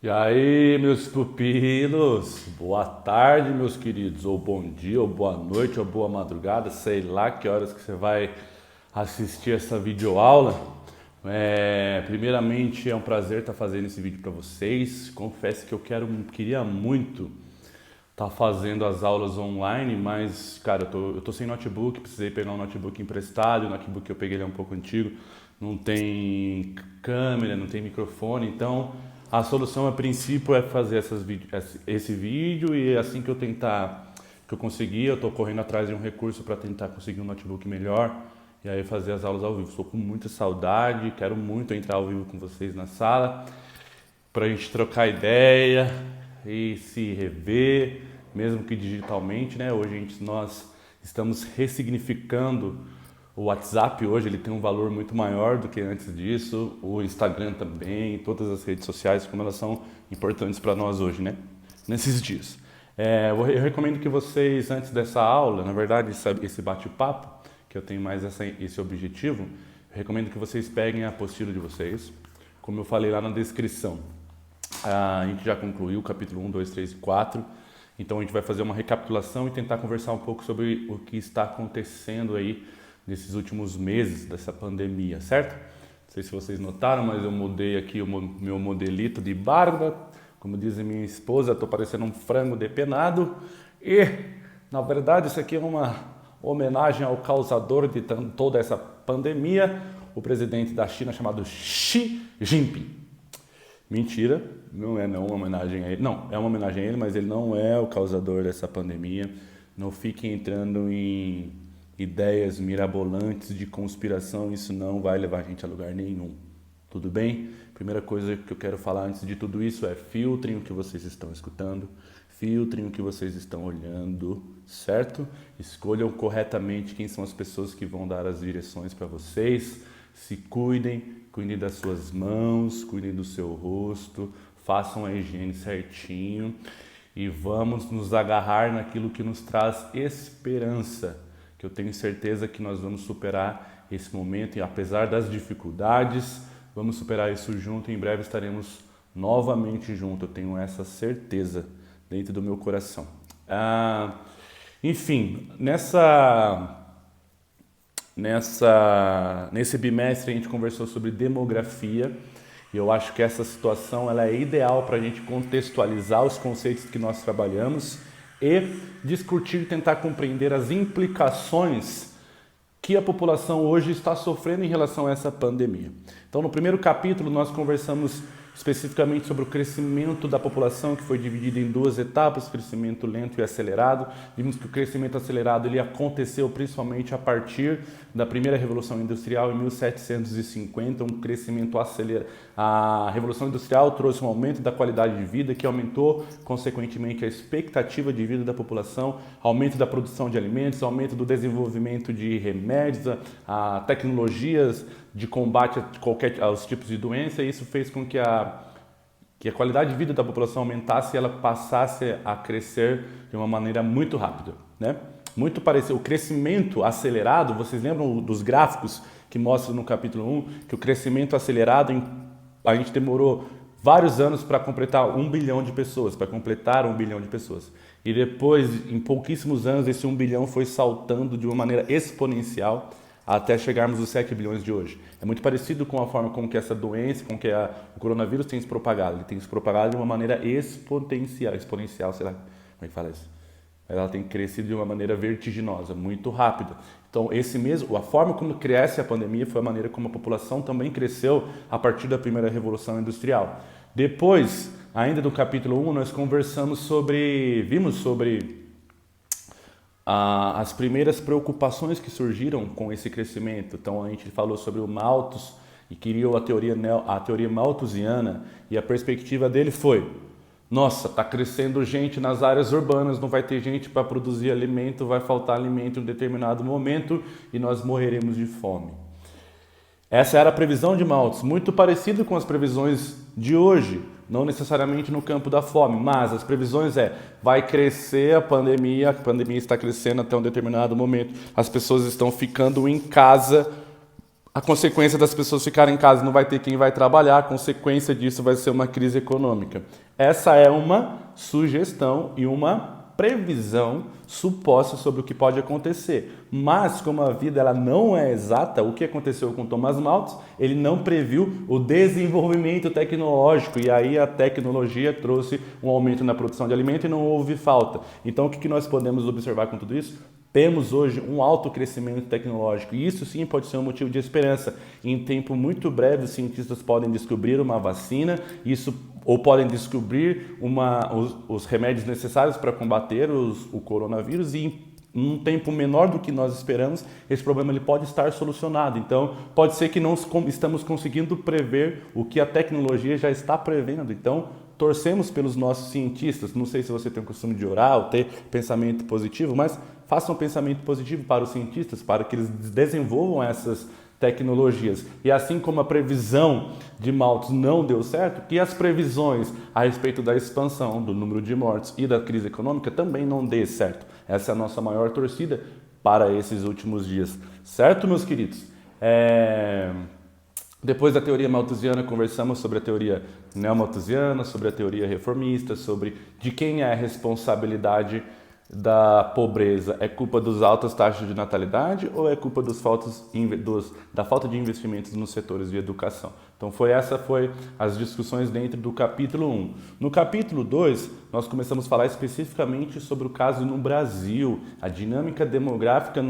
E aí, meus pupilos, boa tarde, meus queridos, ou bom dia, ou boa noite, ou boa madrugada, sei lá que horas que você vai assistir essa videoaula. Primeiramente, é um prazer estar fazendo esse vídeo para vocês. Confesso que queria muito estar fazendo as aulas online, mas, cara, eu tô sem notebook, precisei pegar um notebook emprestado, o notebook que eu peguei ele é um pouco antigo, não tem câmera, não tem microfone, então a solução a princípio é fazer esse vídeo e assim que eu conseguir, eu tô correndo atrás de um recurso para tentar conseguir um notebook melhor e aí fazer as aulas ao vivo. Estou com muita saudade, quero muito entrar ao vivo com vocês na sala para a gente trocar ideia e se rever, mesmo que digitalmente, né? Hoje nós estamos ressignificando o WhatsApp. Hoje ele tem um valor muito maior do que antes disso, o Instagram também, todas as redes sociais, como elas são importantes para nós hoje, né? Nesses dias. Eu recomendo que vocês, antes dessa aula, na verdade, esse bate-papo, que eu tenho mais esse objetivo, eu recomendo que vocês peguem a apostila de vocês, como eu falei lá na descrição. A gente já concluiu o capítulo 1, 2, 3 e 4, então a gente vai fazer uma recapitulação e tentar conversar um pouco sobre o que está acontecendo aí nesses últimos meses dessa pandemia, certo? Não sei se vocês notaram, mas eu mudei aqui o meu modelito de barba, como diz a minha esposa, estou parecendo um frango depenado e, na verdade, isso aqui é uma homenagem ao causador de toda essa pandemia, o presidente da China chamado Xi Jinping. Mentira, não é uma homenagem a ele. Não, é uma homenagem a ele, mas ele não é o causador dessa pandemia. Não fiquem entrando em ideias mirabolantes de conspiração, isso não vai levar a gente a lugar nenhum. Tudo bem? Primeira coisa que eu quero falar antes de tudo isso é filtrem o que vocês estão escutando, filtrem o que vocês estão olhando, certo? Escolham corretamente quem são as pessoas que vão dar as direções para vocês, se cuidem. Cuidem das suas mãos, cuidem do seu rosto, façam a higiene certinho e vamos nos agarrar naquilo que nos traz esperança, que eu tenho certeza que nós vamos superar esse momento e apesar das dificuldades, vamos superar isso junto e em breve estaremos novamente juntos, eu tenho essa certeza dentro do meu coração. Enfim, nesse bimestre a gente conversou sobre demografia e eu acho que essa situação ela é ideal para a gente contextualizar os conceitos que nós trabalhamos e discutir e tentar compreender as implicações que a população hoje está sofrendo em relação a essa pandemia. Então, no primeiro capítulo nós conversamos especificamente sobre o crescimento da população, que foi dividido em duas etapas, crescimento lento e acelerado. Vimos que o crescimento acelerado ele aconteceu principalmente a partir da primeira Revolução Industrial em 1750, um crescimento acelerado. A Revolução Industrial trouxe um aumento da qualidade de vida que aumentou, consequentemente, a expectativa de vida da população, aumento da produção de alimentos, aumento do desenvolvimento de remédios, a tecnologias de combate aos tipos de doença, e isso fez com que a qualidade de vida da população aumentasse e ela passasse a crescer de uma maneira muito rápida, né? Muito parecido. O crescimento acelerado, vocês lembram dos gráficos que mostram no capítulo 1 que o crescimento acelerado, a gente demorou vários anos para completar 1 bilhão de pessoas, para completar 1 bilhão de pessoas. E depois, em pouquíssimos anos, esse 1 bilhão foi saltando de uma maneira exponencial até chegarmos aos 7 bilhões de hoje. É muito parecido com a forma como que essa doença, com que o coronavírus tem se propagado. Ele tem se propagado de uma maneira exponencial, sei lá como é que fala isso. Ela tem crescido de uma maneira vertiginosa, muito rápida. Então, a forma como cresce a pandemia foi a maneira como a população também cresceu a partir da primeira Revolução Industrial. Depois, ainda do capítulo 1, nós vimos sobre as primeiras preocupações que surgiram com esse crescimento. Então a gente falou sobre o Malthus e criou a teoria malthusiana e a perspectiva dele foi: nossa, está crescendo gente nas áreas urbanas, não vai ter gente para produzir alimento, vai faltar alimento em um determinado momento e nós morreremos de fome. Essa era a previsão de Malthus, muito parecido com as previsões de hoje, não necessariamente no campo da fome, mas as previsões vai crescer a pandemia está crescendo até um determinado momento, as pessoas estão ficando em casa, A consequência das pessoas ficarem em casa, não vai ter quem vai trabalhar, a consequência disso vai ser uma crise econômica. Essa é uma sugestão e uma previsão suposta sobre o que pode acontecer. Mas, como a vida ela não é exata, o que aconteceu com Thomas Malthus, ele não previu o desenvolvimento tecnológico, e aí a tecnologia trouxe um aumento na produção de alimento e não houve falta. Então, o que nós podemos observar com tudo isso? Temos hoje um alto crescimento tecnológico e isso sim pode ser um motivo de esperança. Em tempo muito breve, os cientistas podem descobrir uma vacina, ou podem descobrir os remédios necessários para combater o coronavírus e em um tempo menor do que nós esperamos, esse problema ele pode estar solucionado. Então, pode ser que não estamos conseguindo prever o que a tecnologia já está prevendo. Então, torcemos pelos nossos cientistas. Não sei se você tem o costume de orar ou ter pensamento positivo, mas faça um pensamento positivo para os cientistas, para que eles desenvolvam essas tecnologias. E assim como a previsão de Malthus não deu certo, que as previsões a respeito da expansão do número de mortes e da crise econômica também não dê certo. Essa é a nossa maior torcida para esses últimos dias. Certo, meus queridos? Depois da teoria malthusiana, conversamos sobre a teoria neomalthusiana, sobre a teoria reformista, sobre de quem é a responsabilidade da pobreza. É culpa das altas taxas de natalidade ou é culpa da falta de investimentos nos setores de educação? Então, essa foi as discussões dentro do capítulo 1. No capítulo 2, nós começamos a falar especificamente sobre o caso no Brasil, a dinâmica demográfica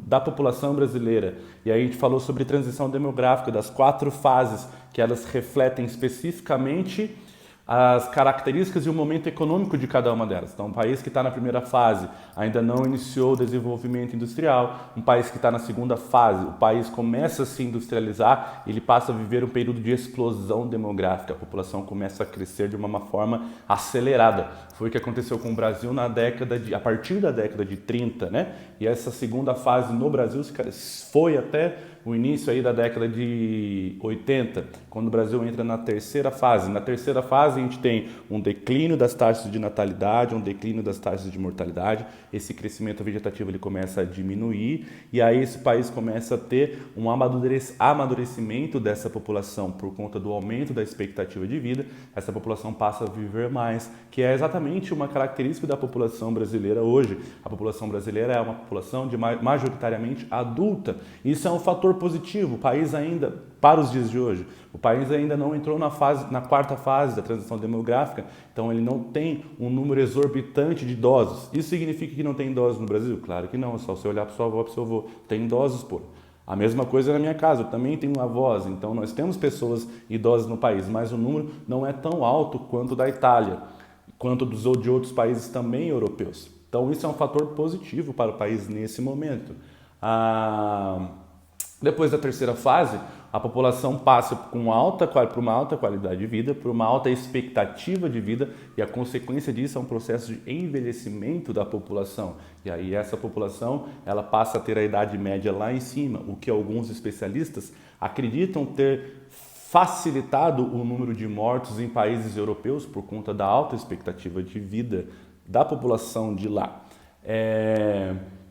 da população brasileira. E aí a gente falou sobre transição demográfica, das 4 fases, que elas refletem especificamente as características e o momento econômico de cada uma delas. Então, um país que está na primeira fase ainda não iniciou o desenvolvimento industrial, um país que está na segunda fase, o país começa a se industrializar, ele passa a viver um período de explosão demográfica, a população começa a crescer de uma forma acelerada. Foi o que aconteceu com o Brasil a partir da década de 30, né? E essa segunda fase no Brasil foi até o início aí da década de 80, quando o Brasil entra na terceira fase. Na terceira fase a gente tem um declínio das taxas de natalidade, um declínio das taxas de mortalidade, esse crescimento vegetativo ele começa a diminuir e aí esse país começa a ter um amadurecimento dessa população por conta do aumento da expectativa de vida, essa população passa a viver mais, que é exatamente uma característica da população brasileira hoje. A população brasileira é uma população majoritariamente adulta, isso é um fator positivo. O país ainda, para os dias de hoje, o país ainda não entrou na 4ª fase da transição demográfica, então ele não tem um número exorbitante de idosos. Isso significa que não tem idosos no Brasil? Claro que não, é só você olhar para sua avó, para o seu avô. Tem idosos, pô. A mesma coisa na minha casa, eu também tenho avós, então nós temos pessoas idosas no país, mas o número não é tão alto quanto da Itália, quanto de outros países também europeus. Então isso é um fator positivo para o país nesse momento. Depois da terceira fase, a população passa por uma alta qualidade de vida, por uma alta expectativa de vida e a consequência disso é um processo de envelhecimento da população. E aí essa população ela passa a ter a idade média lá em cima, o que alguns especialistas acreditam ter facilitado o número de mortos em países europeus por conta da alta expectativa de vida da população de lá.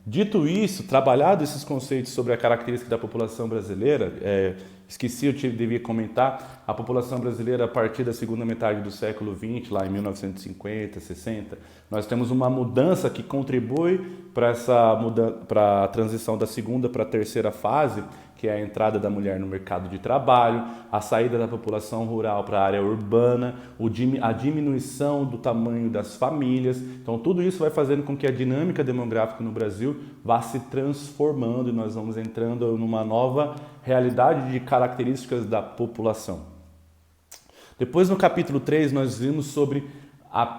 Dito isso, trabalhado esses conceitos sobre a característica da população brasileira, eu devia comentar, a população brasileira a partir da segunda metade do século XX, lá em 1950, 60, nós temos uma mudança que contribui para a transição da segunda para a terceira fase, que é a entrada da mulher no mercado de trabalho, a saída da população rural para a área urbana, a diminuição do tamanho das famílias. Então, tudo isso vai fazendo com que a dinâmica demográfica no Brasil vá se transformando e nós vamos entrando numa nova realidade de características da população. Depois, no capítulo 3, nós vimos sobre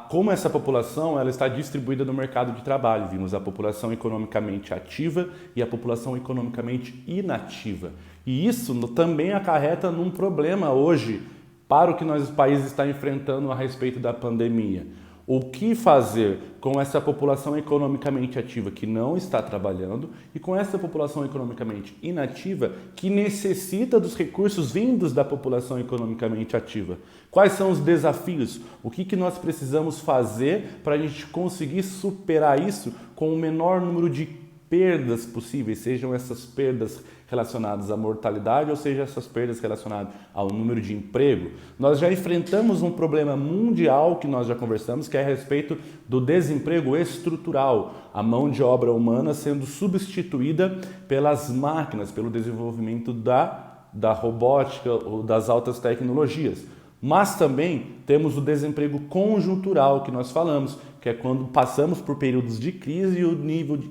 como essa população ela está distribuída no mercado de trabalho. Vimos a população economicamente ativa e a população economicamente inativa. E isso também acarreta num problema hoje para o que o país está enfrentando a respeito da pandemia. O que fazer com essa população economicamente ativa que não está trabalhando e com essa população economicamente inativa que necessita dos recursos vindos da população economicamente ativa? Quais são os desafios? O que nós precisamos fazer para a gente conseguir superar isso com o menor número de perdas possíveis, sejam essas perdas relacionadas à mortalidade, ou seja, essas perdas relacionadas ao número de emprego. Nós já enfrentamos um problema mundial que nós já conversamos, que é a respeito do desemprego estrutural, a mão de obra humana sendo substituída pelas máquinas, pelo desenvolvimento da robótica ou das altas tecnologias. Mas também temos o desemprego conjuntural que nós falamos, que é quando passamos por períodos de crise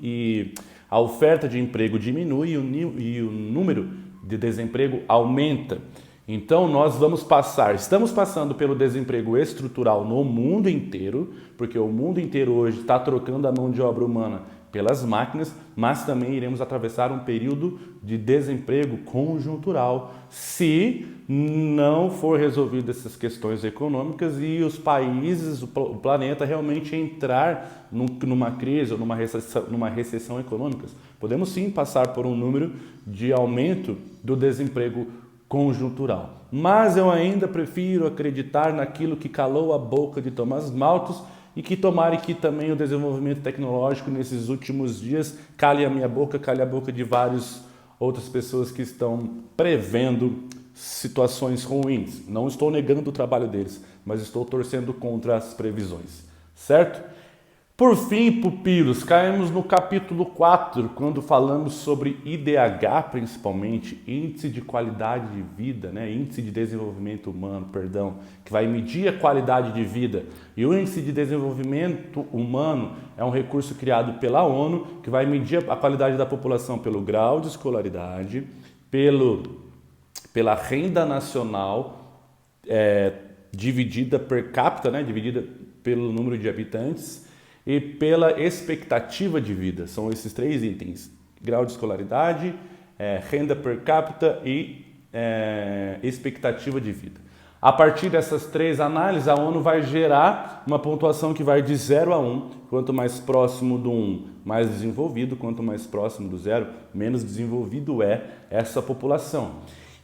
e a oferta de emprego diminui e o número de desemprego aumenta. Então nós estamos passando pelo desemprego estrutural no mundo inteiro, porque o mundo inteiro hoje está trocando a mão de obra humana pelas máquinas, mas também iremos atravessar um período de desemprego conjuntural se não for resolvido essas questões econômicas e os países, o planeta realmente entrar numa crise ou numa recessão econômica. Podemos sim passar por um número de aumento do desemprego conjuntural. Mas eu ainda prefiro acreditar naquilo que calou a boca de Tomás Malthus e que tomara que também o desenvolvimento tecnológico nesses últimos dias cale a minha boca, cale a boca de várias outras pessoas que estão prevendo situações ruins. Não estou negando o trabalho deles, mas estou torcendo contra as previsões, certo? Por fim, pupilos, caímos no capítulo 4, quando falamos sobre IDH, principalmente, Índice de Qualidade de Vida, Índice de Desenvolvimento Humano, que vai medir a qualidade de vida. E o Índice de Desenvolvimento Humano é um recurso criado pela ONU, que vai medir a qualidade da população pelo grau de escolaridade, pela renda nacional dividida per capita, dividida pelo número de habitantes, e pela expectativa de vida. São esses três itens: grau de escolaridade, renda per capita e expectativa de vida. A partir dessas três análises, a ONU vai gerar uma pontuação que vai de 0 a 1. Quanto mais próximo do 1, mais desenvolvido. Quanto mais próximo do 0, menos desenvolvido é essa população.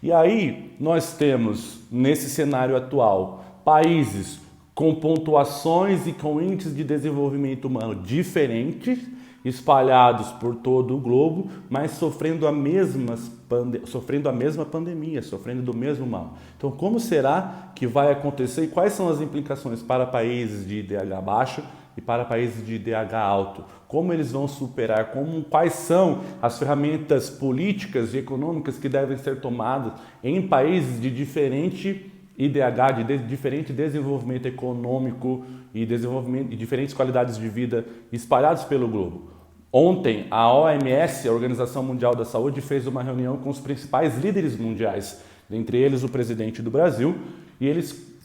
E aí nós temos, nesse cenário atual, países com pontuações e com índices de desenvolvimento humano diferentes, espalhados por todo o globo, mas sofrendo a mesma pandemia, sofrendo do mesmo mal. Então, como será que vai acontecer e quais são as implicações para países de IDH baixo e para países de IDH alto? Como eles vão superar? Quais são as ferramentas políticas e econômicas que devem ser tomadas em países de diferente IDH, de diferente desenvolvimento econômico e diferentes qualidades de vida espalhados pelo globo? Ontem, a OMS, a Organização Mundial da Saúde, fez uma reunião com os principais líderes mundiais, dentre eles o presidente do Brasil,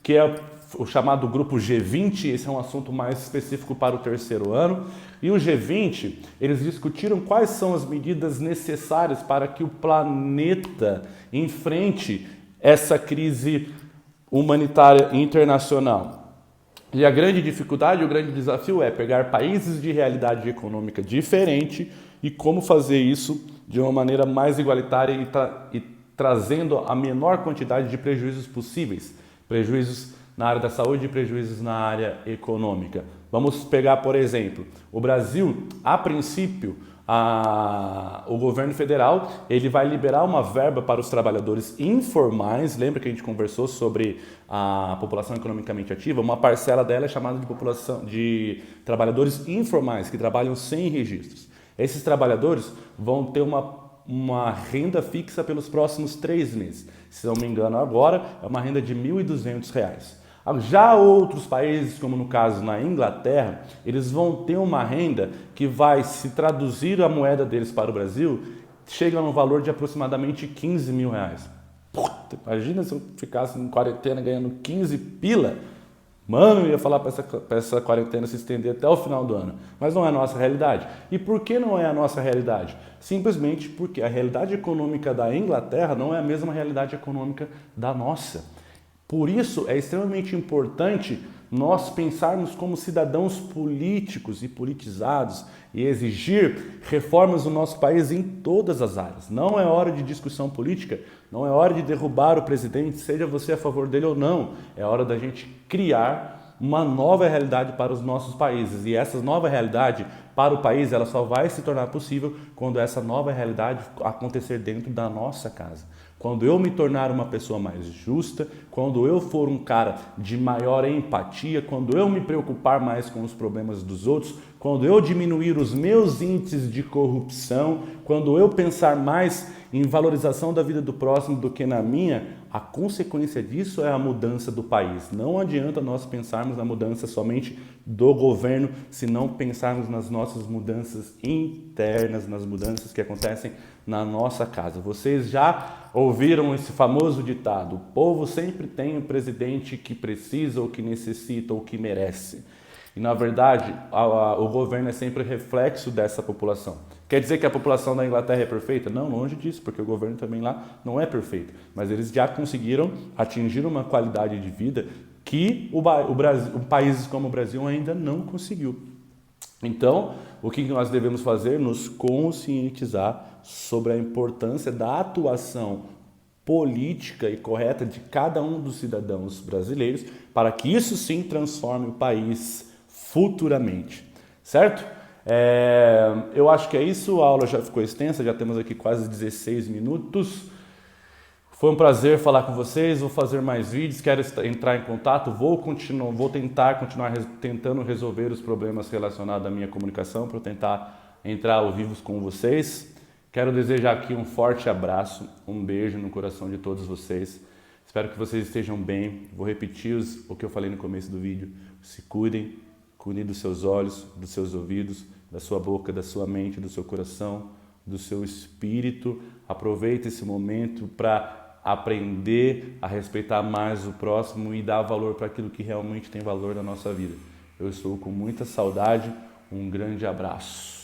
que é o chamado grupo G20. Esse é um assunto mais específico para o terceiro ano. E o G20, eles discutiram quais são as medidas necessárias para que o planeta enfrente essa crise humanitária internacional. E a grande dificuldade, o grande desafio é pegar países de realidade econômica diferente e como fazer isso de uma maneira mais igualitária e trazendo a menor quantidade de prejuízos possíveis. Prejuízos na área da saúde e prejuízos na área econômica. Vamos pegar, por exemplo, o Brasil, a princípio, o governo federal ele vai liberar uma verba para os trabalhadores informais. Lembra que a gente conversou sobre a população economicamente ativa? Uma parcela dela é chamada de população de trabalhadores informais, que trabalham sem registros. Esses trabalhadores vão ter uma renda fixa pelos próximos 3 meses. Se não me engano, agora é uma renda de R$ 1.200. Já outros países, como no caso na Inglaterra, eles vão ter uma renda que vai se traduzir a moeda deles para o Brasil, chega no valor de aproximadamente R$15 mil. Puta, imagina se eu ficasse em quarentena ganhando 15 pila. Mano, eu ia falar para essa quarentena se estender até o final do ano. Mas não é a nossa realidade. E por que não é a nossa realidade? Simplesmente porque a realidade econômica da Inglaterra não é a mesma realidade econômica da nossa. Por isso, é extremamente importante nós pensarmos como cidadãos políticos e politizados e exigir reformas no nosso país em todas as áreas. Não é hora de discussão política, não é hora de derrubar o presidente, seja você a favor dele ou não. É hora da gente criar uma nova realidade para os nossos países. E essa nova realidade para o país, ela só vai se tornar possível quando essa nova realidade acontecer dentro da nossa casa. Quando eu me tornar uma pessoa mais justa, quando eu for um cara de maior empatia, quando eu me preocupar mais com os problemas dos outros, quando eu diminuir os meus índices de corrupção, quando eu pensar mais em valorização da vida do próximo do que na minha, a consequência disso é a mudança do país. Não adianta nós pensarmos na mudança somente do governo, se não pensarmos nas nossas mudanças internas, nas mudanças que acontecem na nossa casa. Vocês já ouviram esse famoso ditado: o povo sempre tem um presidente que precisa, ou que necessita, ou que merece. E na verdade, o governo é sempre reflexo dessa população. Quer dizer que a população da Inglaterra é perfeita? Não, longe disso, porque o governo também lá não é perfeito. Mas eles já conseguiram atingir uma qualidade de vida que países como o Brasil ainda não conseguiu. Então, o que nós devemos fazer? Nos conscientizar sobre a importância da atuação política e correta de cada um dos cidadãos brasileiros, para que isso sim transforme o país futuramente, certo? Eu acho que é isso, a aula já ficou extensa, já temos aqui quase 16 minutos. Foi um prazer falar com vocês, vou fazer mais vídeos, quero entrar em contato, vou tentar continuar tentando resolver os problemas relacionados à minha comunicação, para eu tentar entrar ao vivo com vocês. Quero desejar aqui um forte abraço, um beijo no coração de todos vocês. Espero que vocês estejam bem. Vou repetir o que eu falei no começo do vídeo. Se cuidem dos seus olhos, dos seus ouvidos, da sua boca, da sua mente, do seu coração, do seu espírito. Aproveite esse momento para aprender a respeitar mais o próximo e dar valor para aquilo que realmente tem valor na nossa vida. Eu estou com muita saudade. Um grande abraço.